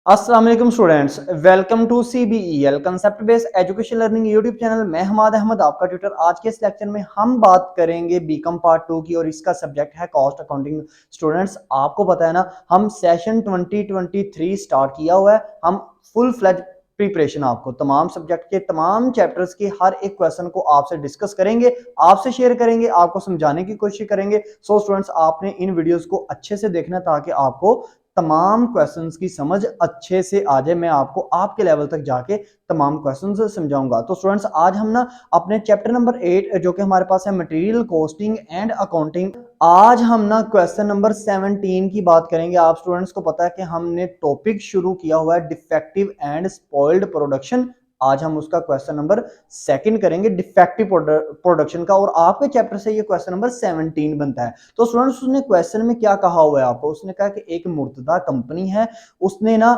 अस्सलाम वालेकुम students, welcome to CBEL concept based education learning YouTube channel. मैं हमाद अहमद आपका ट्यूटर। आज के इस लेक्चर में हम बात करेंगे बीकॉम पार्ट 2 की और इसका सब्जेक्ट है कॉस्ट अकाउंटिंग। स्टूडेंट्स, आपको पता है ना, हम सेशन 2023 स्टार्ट किया हुआ है। हम फुल फ्लेज प्रिपरेशन आपको तमाम सब्जेक्ट के तमाम चैप्टर्स के हर एक क्वेश्चन को आपसे डिस्कस करेंगे, आपसे शेयर करेंगे, आपको समझाने की कोशिश करेंगे। सो स्टूडेंट्स, आपने इन वीडियोस को अच्छे से देखना ताकि आपको तमाम क्वेश्चंस की समझ अच्छे से आ जाए। मैं आपको आपके लेवल तक जाके तमाम क्वेश्चंस समझाऊंगा। तो स्टूडेंट्स, आज हम ना अपने चैप्टर नंबर 8 जो कि हमारे पास है मटेरियल कॉस्टिंग एंड अकाउंटिंग, आज हम ना क्वेश्चन नंबर 17 की बात करेंगे। आप स्टूडेंट्स को पता है कि हमने टॉपिक शुरू किया हुआ है डिफेक्टिव एंड स्पॉइल्ड प्रोडक्शन। आज हम उसका क्वेश्चन नंबर सेकंड करेंगे, डिफेक्टिव प्रोडक्शन का, और आपके चैप्टर से ये क्वेश्चन नंबर 17 बनता है। तो स्टूडेंट्स, उसने क्वेश्चन में क्या कहा हुआ है आपको? उसने कहा कि एक मुर्तदा कंपनी है, उसने ना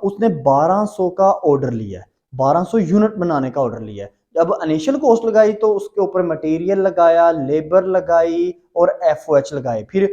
उसने 1200 का ऑर्डर लिया है, 1200 यूनिट बनाने का ऑर्डर लिया है। जब इनिशियल कॉस्ट लगाई तो उसके ऊपर मटेरियल लगाया, लेबर लगाई और एफओएच लगाए। फिर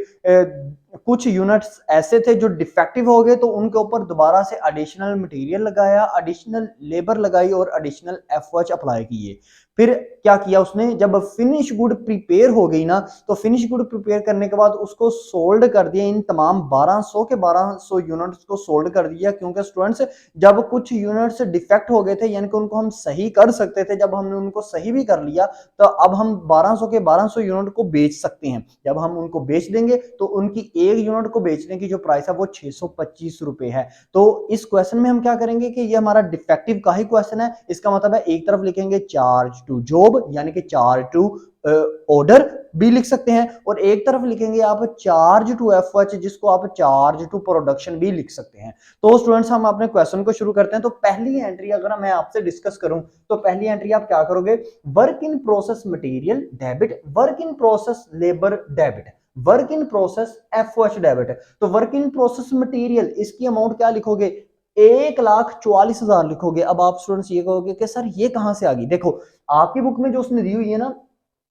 कुछ यूनिट्स ऐसे थे जो डिफेक्टिव हो गए तो उनके ऊपर दोबारा से एडिशनल मटेरियल लगाया, एडिशनल लेबर लगाई और एडिशनल एफओएच अप्लाई किए। फिर क्या किया उसने? जब फिनिश गुड प्रिपेयर हो गई ना, तो फिनिश गुड प्रिपेयर करने के बाद उसको सोल्ड कर दिया। इन तमाम 1200 के 1200 यूनिट्स को सोल्ड कर दिया, क्योंकि स्टूडेंट्स, जब कुछ यूनिट्स डिफेक्ट हो गए थे यानी कि उनको हम सही कर सकते थे, जब हमने उनको सही भी कर लिया तो अब हम 1200 के 1200 यूनिट को बेच सकते हैं। जब हम उनको बेच देंगे तो उनकी एक यूनिट को बेचने की जो प्राइस है वो 625 रुपए है। तो इस क्वेश्चन में हम क्या करेंगे कि ये हमारा डिफेक्टिव का ही क्वेश्चन है। इसका मतलब है एक तरफ लिखेंगे चार्ज टू जॉब यानी कि चार्ज टू ऑर्डर भी लिख सकते हैं, और एक तरफ लिखेंगे आप चार्ज टू एफएच, जिसको आप चार्ज टू प्रोडक्शन भी लिख सकते हैं। तो स्टूडेंट्स, हम अपने क्वेश्चन को शुरू करते हैं। तो पहली एंट्री अगर मैं आपसे डिस्कस करूं तो पहली एंट्री आप क्या करोगे? Work in process material debit, work in process labour debit, work in process FOH debit. तो वर्क इन प्रोसेस मटेरियल, इसकी अमाउंट क्या लिखोगे? 1,44,000 लिखोगे। अब आप स्टूडेंट्स ये कहोगे कि सर ये कहां से आ गई? देखो, आपकी बुक में जो उसने दी हुई है ना,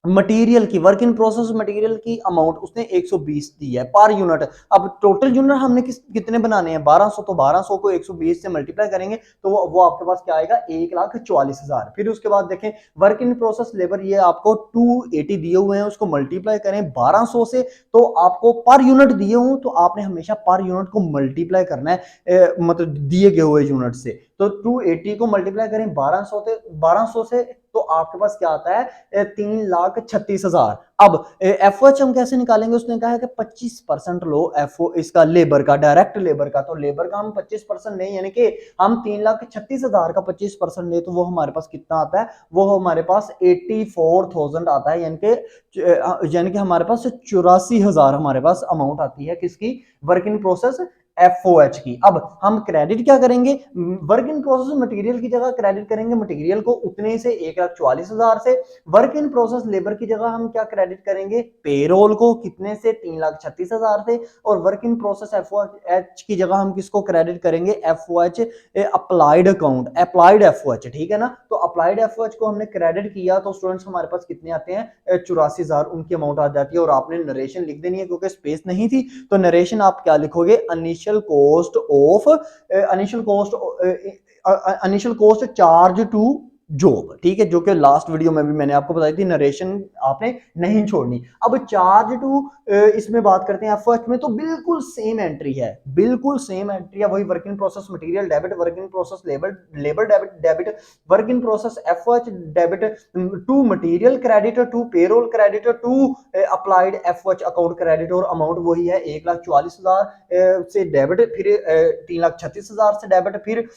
मटेरियल की, वर्क इन प्रोसेस मटेरियल की अमाउंट उसने 120 दी है पर यूनिट। अब टोटल यूनिट हमने कितने बनाने हैं? 1200। तो 1200 को 120 से मल्टीप्लाई करेंगे तो वो आपके पास क्या आएगा? 1,44,000। फिर उसके बाद देखें, वर्क इन प्रोसेस लेबर, ये आपको 280 दिए हुए हैं, उसको मल्टीप्लाई करें 1200 से तो आपको पर यूनिट दिए हूं तो आपने हमेशा पर यूनिट को मल्टीप्लाई करना है, मतलब दिए गए हुए यूनिट से। तो 280 को मल्टीप्लाई करें 1200 से तो आपके पास क्या आता है? 3,36,000। अब एफओएच हम कैसे निकालेंगे? उसने कहा है कि 25% लो एफओ इसका लेबर का, डायरेक्ट लेबर का। तो लेबर का हम 25% नहीं, यानी कि हम 3,36,000 का 25% ले तो वो हमारे पास कितना आता है? वो हमारे पास 84,000 आता है, यानी कि हमारे पास 84,000 हमारे पास अमाउंट आती है किसकी? वर्क इन प्रोसेस एफओएच की। अब हम क्रेडिट क्या करेंगे? वर्क इन प्रोसेस मटेरियल की जगह क्रेडिट करेंगे मटेरियल को उतने से 1,44,000 से। वर्क इन प्रोसेस लेबर की जगह हम क्या क्रेडिट करेंगे? पेरोल को कितने से? 3,36,000 से। और वर्क इन प्रोसेस एफओएच की जगह हम किसको क्रेडिट करेंगे? FOH applied account, applied FOH, ठीक है ना। तो अप्लाइड एफओएच को हमने क्रेडिट किया तो स्टूडेंट्स हमारे पास कितने आते हैं? 84,000 उनकी अमाउंट आ जाती है। और आपने नरेशन लिख देनी है क्योंकि स्पेस नहीं थी। तो नरेशन आप क्या लिखोगे? Initial cost charge to job, ठीक है, जो कि लास्ट वीडियो में भी मैंने आपको बताई थी। नरेशन आपने नहीं छोड़नी। अब चार्ज टू इसमें बात करते हैं एफओएच में, तो बिल्कुल सेम एंट्री है, बिल्कुल सेम एंट्री है। वही work in process material debit, work in process labour debit, work in process FOH debit, to material credit, to payroll credit, to applied FOH account credit. और amount वही है 1,44,000 से debit, फिर 3,36,000 से डेबिट, फिर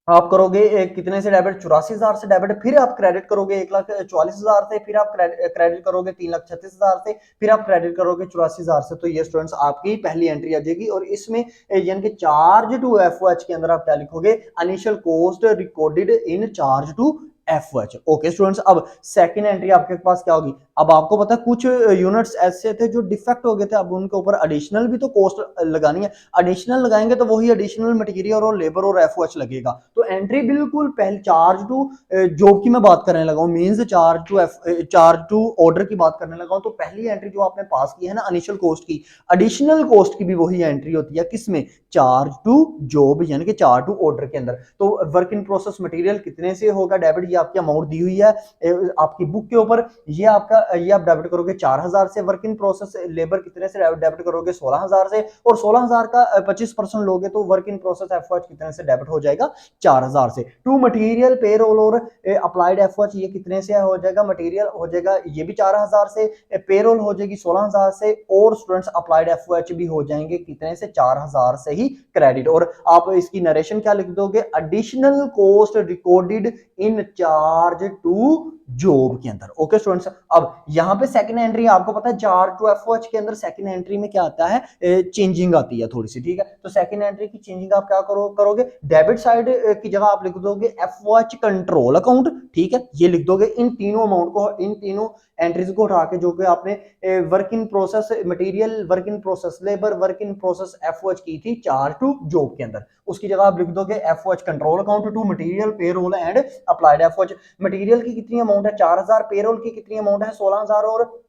आप करोगे कितने से डेबिट? 84,000 से डेबिट, फिर आप क्रेडिट करोगे 1,44,000 से, फिर आप क्रेडिट करोगे 3,36,000 से, फिर आप क्रेडिट करोगे 84,000 से। तो ये स्टूडेंट्स आपकी पहली एंट्री आ जाएगी। और इसमें यानी कि चार्ज टू एफओएच के अंदर आप क्या लिखोगे? Initial cost recorded in charge to FOH। Okay students, अब सेकंड एंट्री आपके पास क्या होगी? अब आपको पता है कुछ यूनिट्स ऐसे थे जो डिफेक्ट हो गए थे, अब उनके ऊपर एडिशनल भी तो कॉस्ट लगानी है। एडिशनल लगाएंगे तो वही एडिशनल मटेरियल और लेबर और FOH लगेगा। तो एंट्री बिल्कुल पहले चार्ज टू जॉब की मैं बात करने लगा हूं, मींस चार्ज टू ऑर्डर की बात करने लगा हूं। तो पहली एंट्री जो आपने पास की है ना इनिशियल कॉस्ट की, एडिशनल कॉस्ट की भी वही एंट्री होती है, किसमें? चार्ज टू जॉब यानी कि चार्ज टू ऑर्डर के अंदर। तो वर्क इन प्रोसेस मटेरियल कितने से होगा डेबिट? ये आपकी अमाउंट दी हुई है आपकी बुक के ऊपर, ये आप डेबिट करोगे 4000 से। वर्क इन प्रोसेस लेबर कितने से डेबिट करोगे? 16000 से। और 16000 का 25% लोगे तो वर्क इन प्रोसेस एफओएच कितने से डेबिट हो जाएगा? 4000 से। टू मटेरियल पेरोल और अप्लाइड एफओएच ये कितने से हो जाएगा? मटेरियल हो जाएगा ये भी 4000 से, पेरोल हो जाएगी 16000 से, और स्टूडेंट्स अप्लाइड एफओएच भी हो जाएंगे कितने से? 4000 से ही क्रेडिट। और आप इसकी नरेशन क्या लिख दोगे? Additional cost recorded in charge to job के अंदर। ओके स्टूडेंट्स, अब यहां पे सेकंड एंट्री आपको पता है चार्ज टू एफओएच के अंदर सेकंड एंट्री में क्या आता है? चेंजिंग आती है थोड़ी सी, ठीक है। तो सेकंड एंट्री की चेंजिंग आप क्या करोगे? डेबिट साइड की जगह आप लिख दोगे एफओएच कंट्रोल अकाउंट, ठीक है। ये लिख दोगे इन तीनों अमाउंट को, इन तीनों एंट्रीज को उठा के जो कि आपने work in process material, work in process labour, work in process FOH की थी चार्ज टू जॉब के अंदर, उसकी जगह आप लिख दोगे FOH control account to material payroll and applied FOH. Material की कितनी अमाउंट है? 4000, पेरोल की कितनी अमाउंट है? 16000, और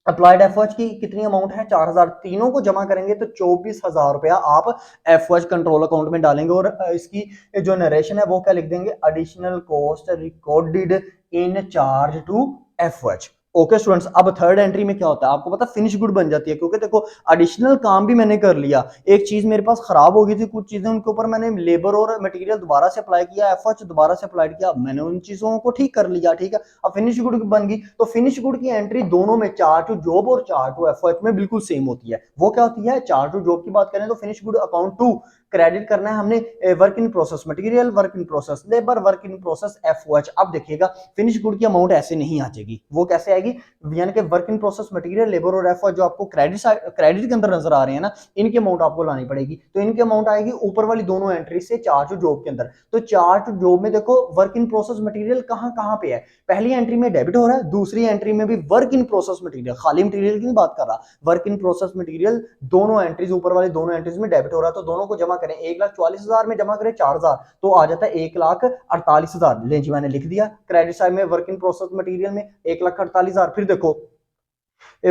अप्लाइड एफओएच की कितनी अमाउंट है? 4000। तीनों को जमा करेंगे तो 24000 रुपया आप एफओएच कंट्रोल अकाउंट में डालेंगे, और इसकी जो नरेशन है वो क्या लिख देंगे? Additional cost recorded in charge to FOH. Okay students, अब थर्ड एंट्री में क्या होता है? आपको पता फिनिश गुड बन जाती है, क्योंकि देखो एडिशनल काम भी मैंने कर लिया, एक चीज मेरे पास खराब हो गई थी, कुछ चीजें उनके ऊपर मैंने लेबर और मटेरियल दोबारा से अप्लाई किया, एफओएच दोबारा से अप्लाई किया, मैंने उन चीजों को ठीक कर लिया, ठीक है। अब फिनिश गुड बन गई, तो फिनिश गुड की एंट्री दोनों में, चार्ज टू जॉब और चार्ज टू एफओएच में बिल्कुल सेम होती है। वो क्या होती है? चार्ज टू जॉब की बात करें तो finish good account to credit करना है हमने work in process material, work in process labour, work in process FOH. अब देखिएगा फिनिश गुड की अमाउंट ऐसे नहीं आ जाएगी, वो कैसे आएगी? यानी कि work in process material, labour और एफओएच जो आपको क्रेडिट के अंदर नजर आ रहे हैं ना, इनकी अमाउंट आपको लानी पड़ेगी। तो इनकी अमाउंट आएगी ऊपर वाली दोनों एंट्री से चार्ज टू जॉब के अंदर। तो चार्ज टू जॉब में देखो वर्क इन प्रोसेस मटेरियल कहां कहां पे है? पहली एंट्री में डेबिट हो रहा है, दूसरी एंट्री में भी वर्क इन प्रोसेस मटेरियल, खाली मटेरियल की नहीं बात कर रहा, वर्क इन प्रोसेस मटेरियल दोनों एंट्रीज, ऊपर वाली दोनों एंट्रीज में डेबिट हो रहा है। तो दोनों को जमा करें, 1,44,000 में जमा करें 4000, तो आ जाता है 1,48,000। ले जी मैंने लिख दिया क्रेडिट साइड में वर्क इन प्रोसेस मटेरियल में 1,48,000। फिर देखो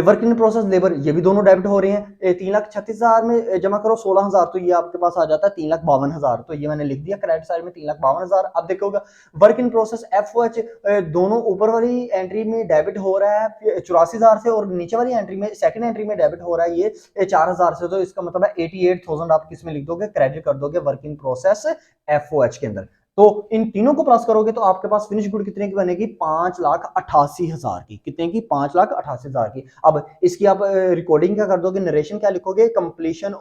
वर्क इन प्रोसेस लेबर, ये भी दोनों डेबिट हो रहे हैं, 3,36,000 में जमा करो 16,000, तो ये आपके पास आ जाता है 3,52,000। तो ये मैंने लिख दिया क्रेडिट साइड में 3,52,000। अब देखोगे वर्क इन प्रोसेस एफओएच दोनों ऊपर वाली एंट्री में डेबिट हो रहा है 84,000 से, और नीचे वाली एंट्री में, सेकंड एंट्री में डेबिट हो रहा है ये 4,000 से। तो इसका मतलब है 88,000 आप किसमें लिख दोगे? क्रेडिट कर दोगे वर्क इन प्रोसेस एफओएच के अंदर। तो इन तीनों को प्लस करोगे तो आपके पास फिनिश गुड कितने की बनेगी? 5,88,000 की। कितने की? 5,88,000 की। अब इसकी आप रिकॉर्डिंग क्या कर दोगे? नरेशन क्या लिखोगे? Completion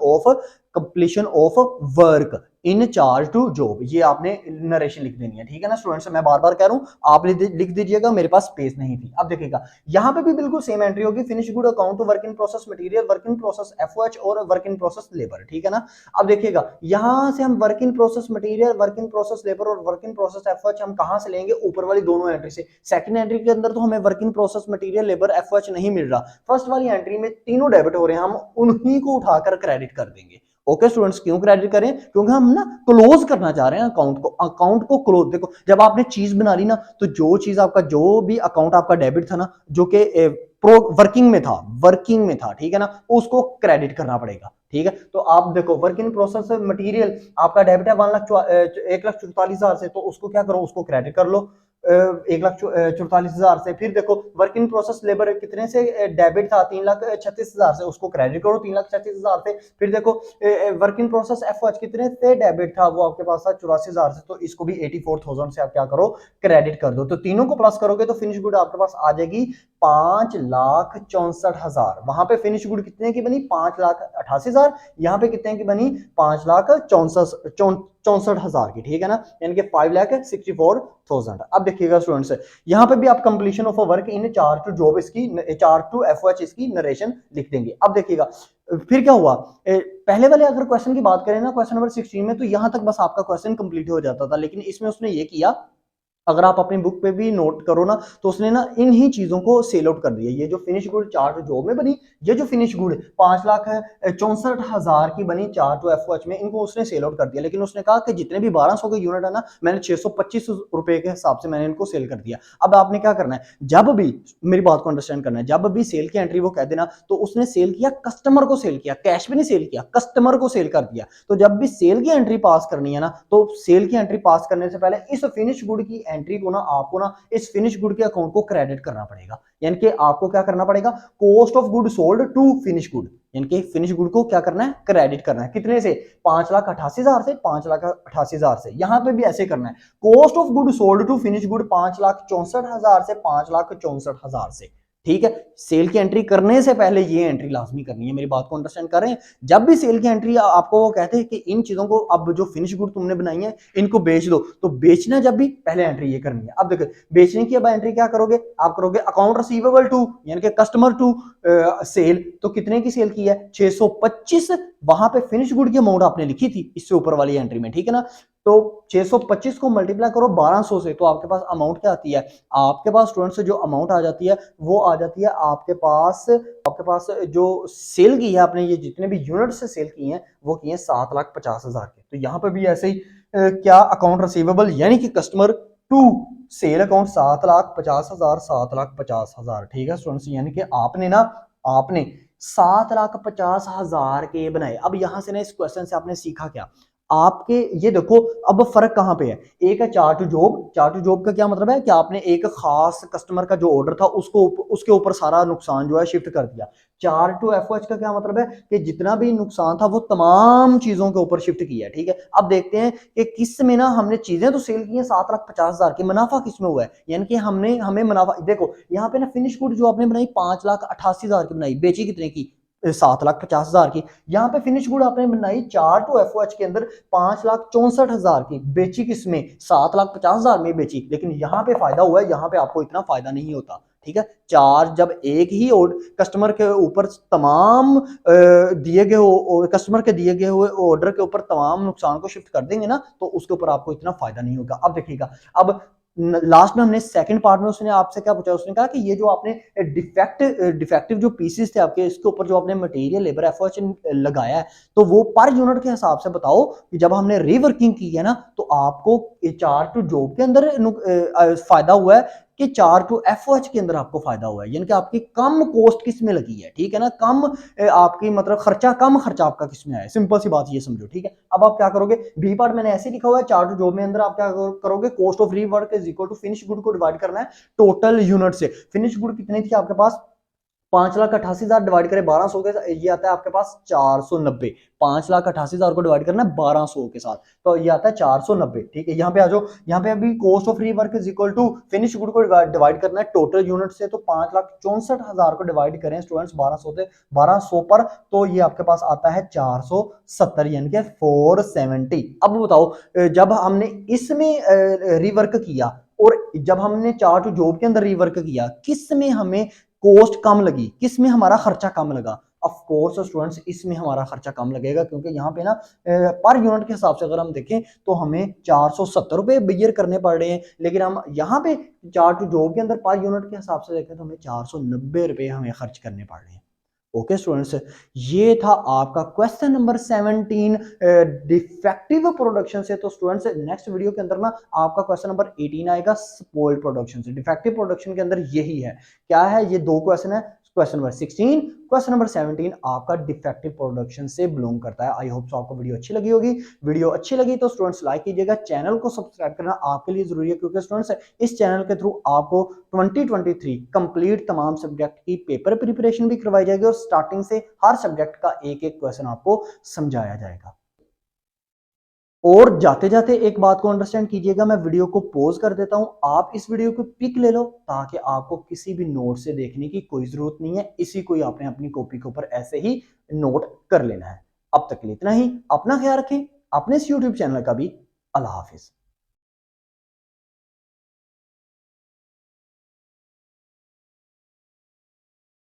of work in charge to job, ये आपने नरेशन लिख देनी है, ठीक है ना स्टूडेंट्स। मैं बार बार कह रहा हूं, आप लिख दीजिएगा, मेरे पास स्पेस नहीं थी। अब देखिएगा यहां पे भी बिल्कुल सेम एंट्री होगी, finish good account, work in process material, work in process FOH और वर्क इन प्रोसेस लेबर, ठीक है ना। अब देखिएगा यहां से हम work in process material, work in process labour और वर्क इन प्रोसेस एफओएच हम कहां से लेंगे? ऊपर वाली दोनों एंट्री से। सेकंड एंट्री के अंदर तो हमें work in process material, labour, FOH नहीं मिल रहा, फर्स्ट वाली एंट्री में तीनों डेबिट हो रहे हैं, हम उन्हीं को उठाकर क्रेडिट कर देंगे। ओके स्टूडेंट्स, क्यों क्रेडिट करें? क्योंकि हम ना क्लोज करना चाह रहे हैं अकाउंट को क्लोज। देखो जब आपने चीज बना ली ना, तो जो चीज आपका, जो भी अकाउंट आपका डेबिट था ना, जो कि वर्किंग में था, ठीक है ना, उसको क्रेडिट करना पड़ेगा, ठीक है। तो आप देखो वर्क इन प्रोसेस मटेरियल आपका डेबिट है 1,44,000 से, तो उसको क्या करो? उसको क्रेडिट कर लो 1,44,000 से। फिर देखो वर्क इन प्रोसेस लेबर कितने से डेबिट था? 3,36,000 से, उसको क्रेडिट करो 3,36,000 से। फिर देखो वर्क इन प्रोसेस एफओएच कितने से डेबिट था? वो आपके पास था 84,000 से, तो इसको भी 84,000 से आप क्या करो? क्रेडिट कर दो। तो तीनों को प्लस करोगे तो फिनिश गुड आपके पास आ जाएगी 5,64,000। वहां पे फिनिश गुड कितने की बनी? 5,88,000। यहाँ पे कितने की बनी? 5,64,000 की, ठीक है ना, यानी कि 5,64,000। अब देखिएगा स्टूडेंट्स, यहाँ पे भी आप completion of a work in charge to job, इसकी चार्ज टू एफओएच इसकी नरेशन लिख देंगे। अब देखिएगा फिर क्या हुआ? पहले वाले अगर क्वेश्चन की बात करें ना, क्वेश्चन नंबर 16 में, तो यहां तक बस आपका क्वेश्चन कंप्लीट हो जाता था, लेकिन इसमें उसने ये किया अगर आप अपनी बुक पे भी नोट करो ना तो उसने ना इन्हीं चीजों को सेल आउट कर दिया। ये जो फिनिश गुड चार्ट जॉब में बनी, ये जो फिनिश गुड 5,64,000 की बनी चार्ट एफ में, इनको उसने सेल आउट कर दिया। लेकिन उसने कहा कि जितने भी 1200 के यूनिट है ना, मैंने 625 रुपए के हिसाब से मैंने इनको सेल कर दिया। अब आपने क्या करना है, जब भी मेरी बात को अंडरस्टैंड करना है, जब भी सेल की एंट्री वो कह देना तो उसने सेल किया, कस्टमर को सेल किया, कैश भी नहीं सेल किया, कस्टमर को सेल कर दिया। तो जब भी सेल की एंट्री पास करनी है ना, तो सेल की एंट्री पास करने से पहले इस फिनिश गुड की एंट्री को ना आपको ना इस फिनिश गुड के अकाउंट को क्रेडिट करना पड़ेगा। यानी कि आपको क्या करना पड़ेगा, cost of good sold to finish good, यानी कि फिनिश गुड को क्या करना है, क्रेडिट करना है। कितने से, 5,88,000 से, 5,88,000 से। यहां पे भी ऐसे करना है, cost of good sold to finish good 5,64,000 से, 5,64,000 से। ठीक है, सेल की एंट्री करने से पहले ये एंट्री लाजमी करनी है। मेरी बात को अंडरस्टैंड कर रहे हैं। जब भी सेल की एंट्री आपको वो कहते हैं कि इन चीजों को, अब जो फिनिश गुड तुमने बनाई है इनको बेच दो, तो बेचना जब भी पहले एंट्री ये करनी है। अब देखो बेचने की अब एंट्री क्या करोगे, आप करोगे अकाउंट रिसीवेबल टू, यानी कि कस्टमर टू सेल। तो कितने की सेल की है, 625। वहां पे फिनिश गुड की अमाउंट आपने लिखी थी इससे ऊपर वाली एंट्री में, ठीक है ना। तो 625 को मल्टीप्लाई करो 1200 से, तो आपके पास अमाउंट क्या आती है, आपके पास स्टूडेंट से जो अमाउंट आ जाती है वो आ जाती है आपके पास जो सेल की है आपने, ये जितने भी यूनिट से सेल की हैं वो की है 7,50,000 के। तो यहाँ पे भी ऐसे ही क्या अकाउंट रिसीवेबल यानी कि कस्टमर टू सेल अकाउंट 7,50,000, 7,50,000। ठीक है स्टूडेंट्स, यानी कि आपने 7,50,000 के बनाए। अब यहां से ना इस क्वेश्चन से आपने सीखा क्या, आपके ये देखो अब फर्क कहां पे है। एक है chart to job, chart to job का क्या मतलब है कि आपने एक खास कस्टमर का जो ऑर्डर था उसके ऊपर सारा नुकसान जो है शिफ्ट कर दिया। चार्ट टू एफओएच का क्या मतलब है कि जितना भी नुकसान था वो तमाम चीजों के ऊपर शिफ्ट किया। ठीक है, अब देखते हैं कि किस में ना हमने चीजें तो सेल की हैं 7,50,000 की, मुनाफा किस में हुआ है, यानी कि हमें मुनाफा देखो यहाँ पे ना फिनिश गुड जो आपने बनाई 5,88,000 की बनाई, बेची कितने की, 7,50,000 की। यहाँ पे फिनिश गुड आपने बनाई चार टू एफओएच के अंदर 5,64,000 की, बेची किसमें, 7,50,000 में बेची। लेकिन यहाँ पे फायदा हुआ है, यहाँ पे आपको इतना फायदा नहीं होता। ठीक है, चार जब एक ही कस्टमर के ऊपर तमाम दिए गए कस्टमर के दिए गए हुए ऑर्डर के ऊपर तमाम नुकसान को शिफ्ट कर देंगे ना, तो उसके ऊपर आपको इतना फायदा नहीं होगा। अब देखिएगा, अब लास्ट में हमने सेकंड पार्ट में उसने आपसे क्या पूछा, उसने कहा कि ये जो आपने डिफेक्टिव जो पीसेस थे आपके, इसके ऊपर जो आपने मटेरियल लेबर एफर्ट लगाया है, तो वो पर यूनिट के हिसाब से बताओ कि जब हमने रीवर्किंग की है ना, तो आपको चार टू जॉब के अंदर फायदा हुआ है कि चार टू एफओएच के अंदर आपको फायदा हुआ है, यानी कि आपकी कम कॉस्ट किस में लगी है। ठीक है ना, कम आपकी मतलब कम खर्चा आपका किस में है, सिंपल सी बात ये समझो। ठीक है, अब आप क्या करोगे, बी पार्ट मैंने ऐसे लिखा हुआ है, चार टू जॉब में अंदर आप क्या करोगे, cost of rework is equal to finish good को डिवाइड करना है टोटल यूनिट से। फिनिश गुड कितनी थी आपके पास, 5,88,000 डिवाइड करें 1200 के, ये आता है आपके पास 490। 5,88,000 को डिवाइड करना है 1200 के साथ, तो ये आता है 490। ठीक है, यहाँ पे आ जाओ, यहाँ पे अभी cost of rework is equal to finish good को डिवाइड करना है टोटल यूनिट से, तो 5,64,000 को डिवाइड करें स्टूडेंट्स 1200 से, 1200 पर, तो ये आपके पास आता है 470, यानी कि 470। अब बताओ जब हमने इसमें रीवर्क किया और जब हमने चार्ट टू जॉब के अंदर रीवर्क किया, किस में हमें कॉस्ट कम लगी, किस में हमारा खर्चा कम लगा, ऑफ कोर्स स्टूडेंट्स इसमें हमारा खर्चा कम लगेगा, क्योंकि यहाँ पे ना पर यूनिट के हिसाब से अगर हम देखें तो हमें 470 रुपए बियर करने पड़ रहे हैं, लेकिन हम यहाँ पे चार्ट टू जॉब के अंदर पर यूनिट के हिसाब से देखें तो हमें 490 रुपए हमें खर्च करने पड़ रहे हैं। ओके स्टूडेंट्स, ये था आपका क्वेश्चन नंबर 17 डिफेक्टिव प्रोडक्शन से। तो स्टूडेंट्स नेक्स्ट वीडियो के अंदर ना आपका क्वेश्चन नंबर 18 आएगा स्पॉइल्ड प्रोडक्शन से। डिफेक्टिव प्रोडक्शन के अंदर यही है, क्या है, ये दो क्वेश्चन है, क्वेश्चन नंबर 16, क्वेश्चन नंबर 17 आपका डिफेक्टिव प्रोडक्शन से बिलोंग करता है। आई होप सो आपको वीडियो अच्छी लगी होगी। वीडियो अच्छी लगी तो स्टूडेंट्स लाइक कीजिएगा, चैनल को सब्सक्राइब करना आपके लिए जरूरी है, क्योंकि स्टूडेंट्स इस चैनल के थ्रू आपको 2023 कंप्लीट तमाम सब्जेक्ट की पेपर प्रिपरेशन भी करवाई जाएगी और स्टार्टिंग से हर सब्जेक्ट का एक एक क्वेश्चन आपको समझाया जाएगा। और जाते जाते एक बात को अंडरस्टैंड कीजिएगा, मैं वीडियो को पॉज कर देता हूं, आप इस वीडियो को पिक ले लो ताकि आपको किसी भी नोट से देखने की कोई जरूरत नहीं है, इसी को ही आपने अपनी कॉपी के ऊपर ऐसे ही नोट कर लेना है। अब तक के लिए इतना ही, अपना ख्याल रखें, अपने इस यूट्यूब चैनल का भी। अल्लाह हाफिज।